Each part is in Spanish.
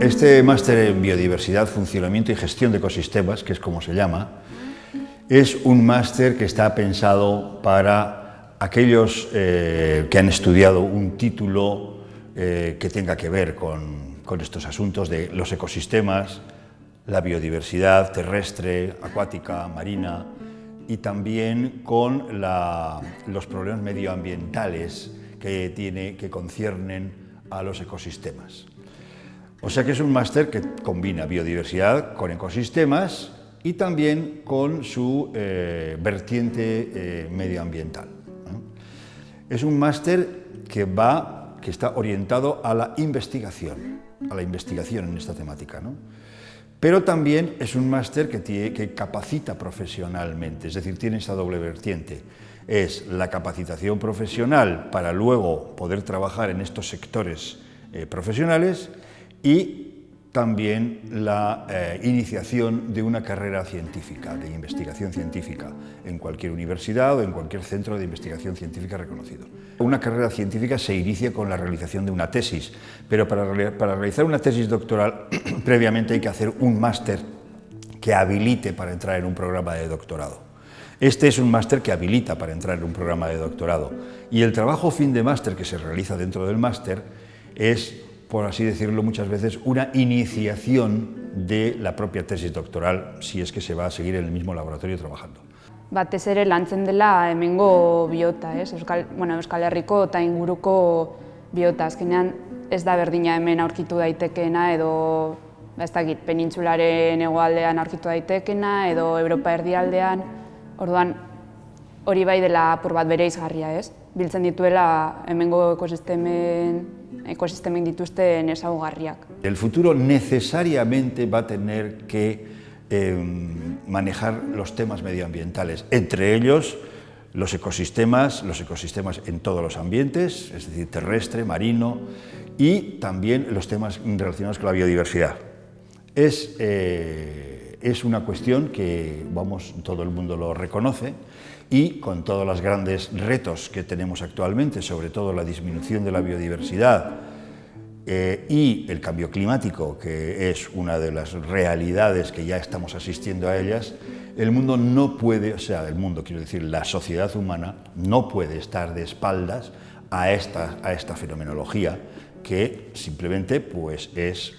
Este máster en biodiversidad, funcionamiento y gestión de ecosistemas, que es como se llama, es un máster que está pensado para aquellos que han estudiado un título que tenga que ver con estos asuntos de los ecosistemas, la biodiversidad terrestre, acuática, marina, y también con los problemas medioambientales que conciernen a los ecosistemas. O sea que es un máster que combina biodiversidad con ecosistemas y también con su vertiente medioambiental. Es un máster que está orientado a la investigación en esta temática, ¿no? Pero también es un máster que capacita profesionalmente, es decir, tiene esta doble vertiente. Es la capacitación profesional para luego poder trabajar en estos sectores profesionales y también la iniciación de una carrera científica, de investigación científica, en cualquier universidad o en cualquier centro de investigación científica reconocido. Una carrera científica se inicia con la realización de una tesis, pero para realizar una tesis doctoral previamente hay que hacer un máster que habilite para entrar en un programa de doctorado. Este es un máster que habilita para entrar en un programa de doctorado y el trabajo fin de máster que se realiza dentro del máster es, por así decirlo muchas veces, una iniciación de la propia tesis doctoral, si es que se va a seguir en el mismo laboratorio trabajando. Batez ere lantzen dela hemengo biota, Euskal Herriko eta inguruko biota. Azkenean ez da berdina hemen aurkitu daitekeena edo ez dakit, penintsularen hegoaldean aurkitu daitekeena edo Europa erdialdean. Orduan, hori bai dela apur bat bereizgarria, ez? Biltzen dituela hemengo ekosistemen dituzten ezaugarriak. El futuro necesariamente va a tener que manejar los temas medioambientales, entre ellos los ecosistemas en todos los ambientes, es decir, terrestre, marino, y también los temas relacionados con la biodiversidad. Es una cuestión que, todo el mundo lo reconoce, y con todos los grandes retos que tenemos actualmente, sobre todo la disminución de la biodiversidad y el cambio climático, que es una de las realidades que ya estamos asistiendo a ellas, el mundo no puede, la sociedad humana no puede estar de espaldas a esta fenomenología que simplemente pues, es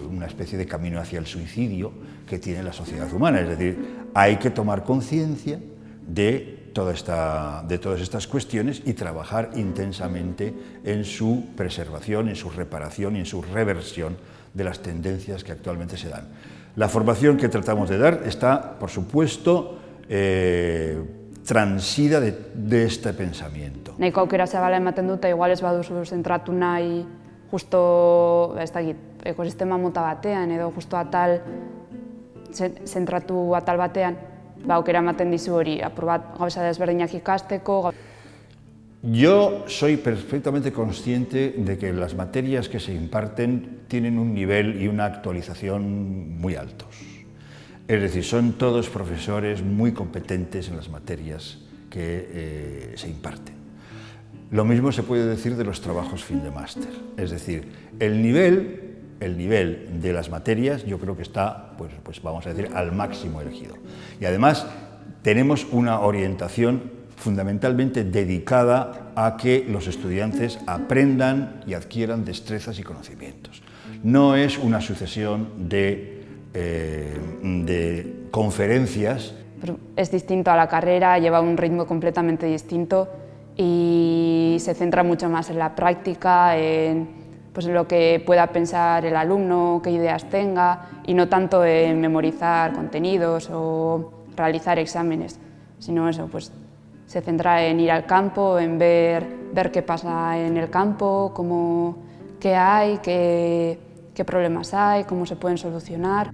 una especie de camino hacia el suicidio que tiene la sociedad humana. Es decir, hay que tomar conciencia de todas estas cuestiones y trabajar intensamente en su preservación, en su reparación y en su reversión de las tendencias que actualmente se dan. La formación que tratamos de dar está, por supuesto, transida de este pensamiento. Nahiko aukera zabala ematen dute, igual ez baduzu zentratu nahi justo ekosistema mota batean edo justo zentratu atal batean, aukera ematen dizu hori, apur bat gauza desberdinak ikasteko. Yo soy perfectamente consciente de que las materias que se imparten tienen un nivel y una actualización muy altos. Es decir, son todos profesores muy competentes en las materias que se imparten. Lo mismo se puede decir de los trabajos fin de máster. Es decir, el nivel de las materias yo creo que está, pues vamos a decir, al máximo elegido. Y además tenemos una orientación fundamentalmente dedicada a que los estudiantes aprendan y adquieran destrezas y conocimientos. No es una sucesión de conferencias. Es distinto a la carrera, lleva un ritmo completamente distinto y se centra mucho más en la práctica, en lo que pueda pensar el alumno, qué ideas tenga, y no tanto en memorizar contenidos o realizar exámenes, sino eso, se centra en ir al campo, en ver qué pasa en el campo, qué hay, qué problemas hay, cómo se pueden solucionar.